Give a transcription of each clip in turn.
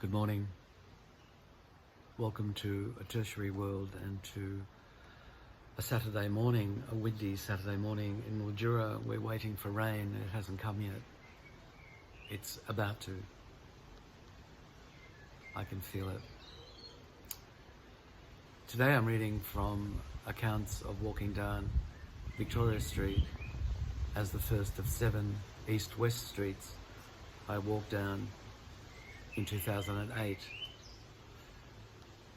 Good morning. Welcome to a tertiary world and to a Saturday morning, a windy Saturday morning in Mildura. We're waiting for rain. It hasn't come yet. It's about to. I can feel it. Today I'm reading from accounts of walking down Victoria Street as the first of 7 east-west streets I walked down in 2008.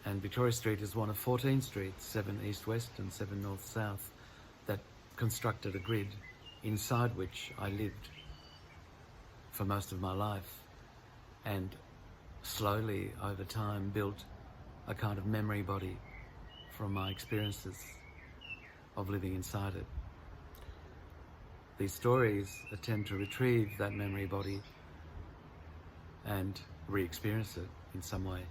And Victoria Street is one of 14 streets, 7 east-west and 7 north-south, that constructed a grid inside which I lived for most of my life, and slowly over time built a kind of memory body from my experiences of living inside it. These stories attempt to retrieve that memory body and re-experience it in some way.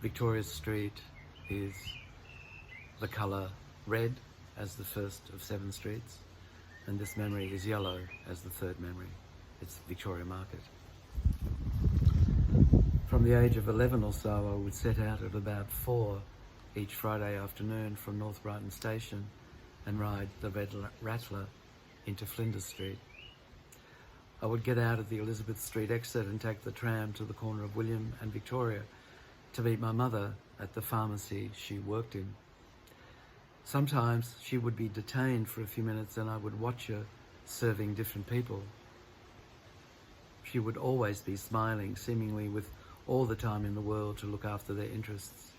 Victoria Street is the colour red as the first of 7 streets, and this memory is yellow as the third memory. It's Victoria Market. From the age of 11 or so, I would set out at about 4 each Friday afternoon from North Brighton Station and ride the Red Rattler into Flinders Street. I would get out at the Elizabeth Street exit and take the tram to the corner of William and Victoria to meet my mother at the pharmacy she worked in. Sometimes she would be detained for a few minutes and I would watch her serving different people. She would always be smiling, seemingly with all the time in the world to look after their interests.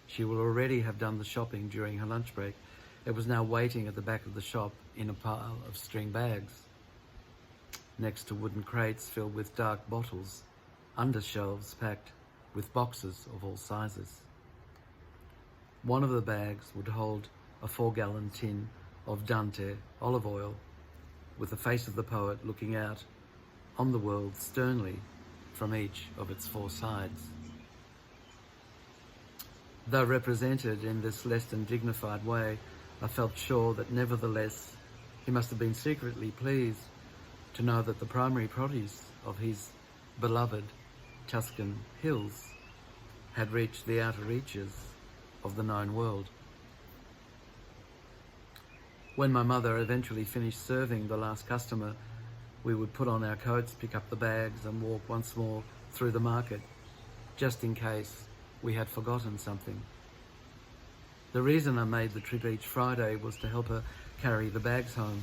She would already have done the shopping during her lunch break. It was now waiting at the back of the shop in a pile of string bags, next to wooden crates filled with dark bottles, under shelves packed with boxes of all sizes. One of the bags would hold a 4-gallon tin of Dante olive oil, with the face of the poet looking out on the world sternly from each of its 4 sides. Though represented in this less than dignified way, I felt sure that nevertheless he must have been secretly pleased to know that the primary produce of his beloved Tuscan hills had reached the outer reaches of the known world. When my mother eventually finished serving the last customer, we would put on our coats, pick up the bags and walk once more through the market, just in case we had forgotten something. The reason I made the trip each Friday was to help her carry the bags home.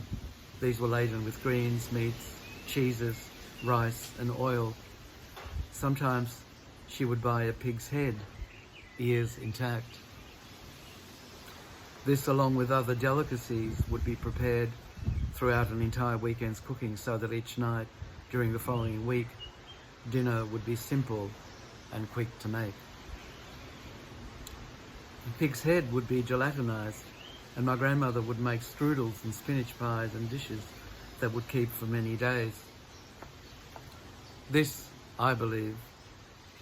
These were laden with greens, meats, cheeses, rice and oil. Sometimes she would buy a pig's head, ears intact. This, along with other delicacies, would be prepared throughout an entire weekend's cooking, so that each night during the following week, dinner would be simple and quick to make. The pig's head would be gelatinized, and my grandmother would make strudels and spinach pies and dishes that would keep for many days. This, I believe,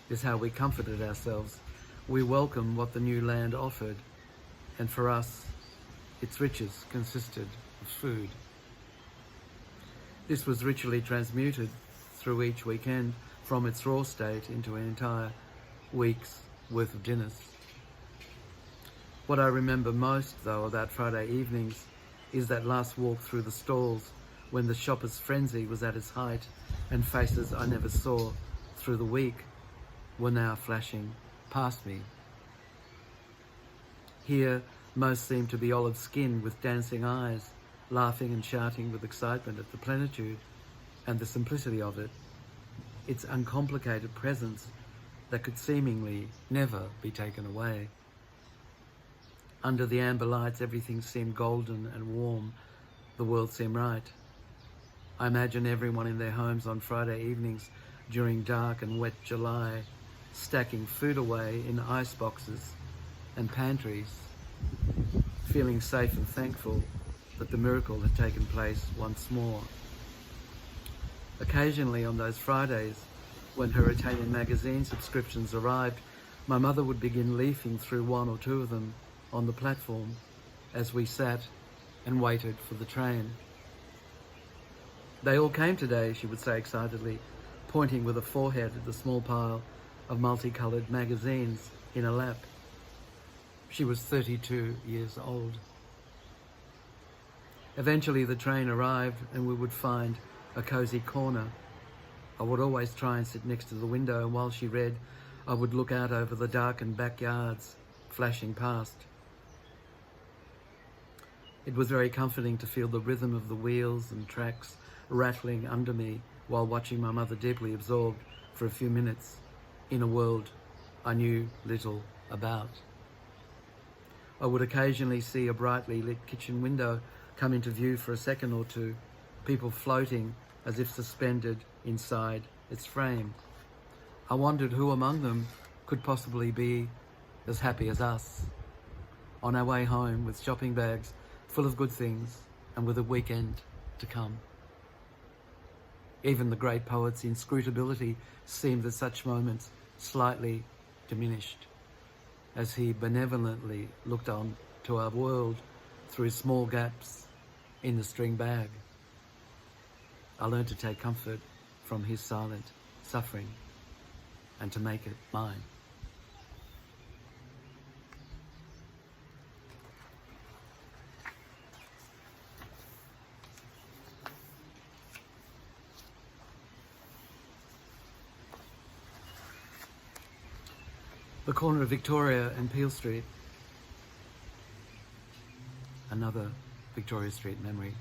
is how we comforted ourselves. We welcomed what the new land offered, and for us, its riches consisted of food. This was ritually transmuted through each weekend from its raw state into an entire week's worth of dinners. What I remember most, though, about Friday evenings is that last walk through the stalls when the shopper's frenzy was at its height and faces I never saw through the week were now flashing past me. Here, most seemed to be olive-skinned with dancing eyes, laughing and shouting with excitement at the plenitude and the simplicity of it, its uncomplicated presence that could seemingly never be taken away. Under the amber lights, everything seemed golden and warm. The world seemed right. I imagine everyone in their homes on Friday evenings during dark and wet July, stacking food away in ice boxes and pantries, feeling safe and thankful that the miracle had taken place once more. Occasionally on those Fridays, when her Italian magazine subscriptions arrived, my mother would begin leafing through 1 or 2 of them on the platform as we sat and waited for the train. "They all came today," she would say excitedly, pointing with a forehead at the small pile of multicoloured magazines in her lap. She was 32 years old. Eventually the train arrived and we would find a cosy corner. I would always try and sit next to the window, and while she read, I would look out over the darkened backyards flashing past. It was very comforting to feel the rhythm of the wheels and tracks rattling under me while watching my mother deeply absorbed for a few minutes in a world I knew little about. I would occasionally see a brightly lit kitchen window come into view for a second or two, people floating as if suspended inside its frame. I wondered who among them could possibly be as happy as us, on our way home with shopping bags full of good things and with a weekend to come. Even the great poet's inscrutability seemed at such moments slightly diminished, as he benevolently looked on to our world through small gaps in the string bag. I learned to take comfort from his silent suffering and to make it mine. The corner of Victoria and Peel Street, another Victoria Street memory.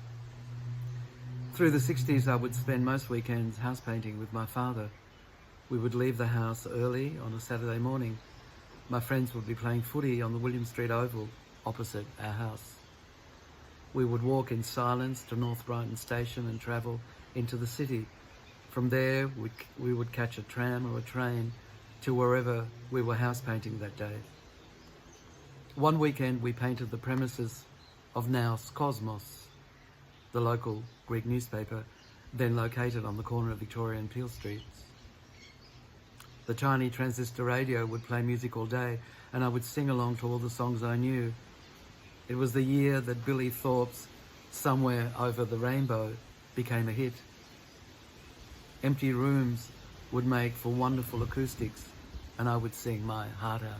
Through the 60s, I would spend most weekends house painting with my father. We would leave the house early on a Saturday morning. My friends would be playing footy on the William Street Oval opposite our house. We would walk in silence to North Brighton Station and travel into the city. From there, we would catch a tram or a train to wherever we were house painting that day. One weekend we painted the premises of Nous Cosmos, the local Greek newspaper, then located on the corner of Victoria and Peel Streets. The tiny transistor radio would play music all day, and I would sing along to all the songs I knew. It was the year that Billy Thorpe's Somewhere Over the Rainbow became a hit. Empty rooms would make for wonderful acoustics, and I would sing my heart out.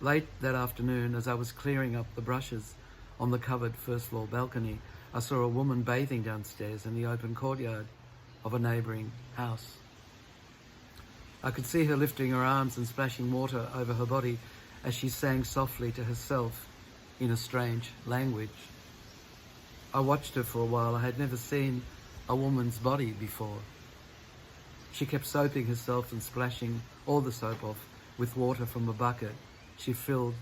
Late that afternoon, as I was clearing up the brushes on the covered first floor balcony, I saw a woman bathing downstairs in the open courtyard of a neighbouring house. I could see her lifting her arms and splashing water over her body as she sang softly to herself in a strange language. I watched her for a while. I had never seen a woman's body before. She kept soaping herself and splashing all the soap off with water from a bucket she filled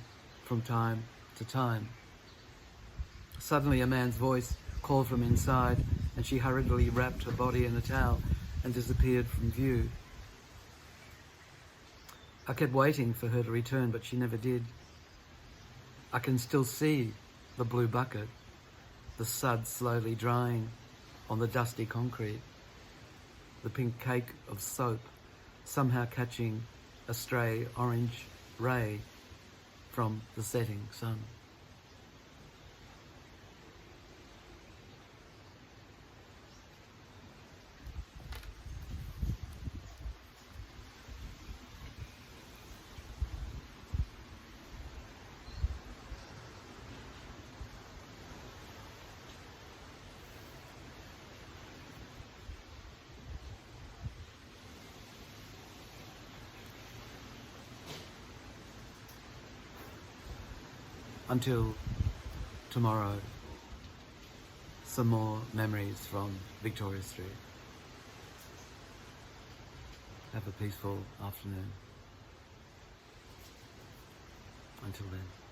from time to time. Suddenly a man's voice called from inside, and she hurriedly wrapped her body in a towel and disappeared from view. I kept waiting for her to return, but she never did. I can still see the blue bucket, the suds slowly drying on the dusty concrete, the pink cake of soap somehow catching a stray orange ray from the setting sun. Until tomorrow, some more memories from Victoria Street. Have a peaceful afternoon. Until then.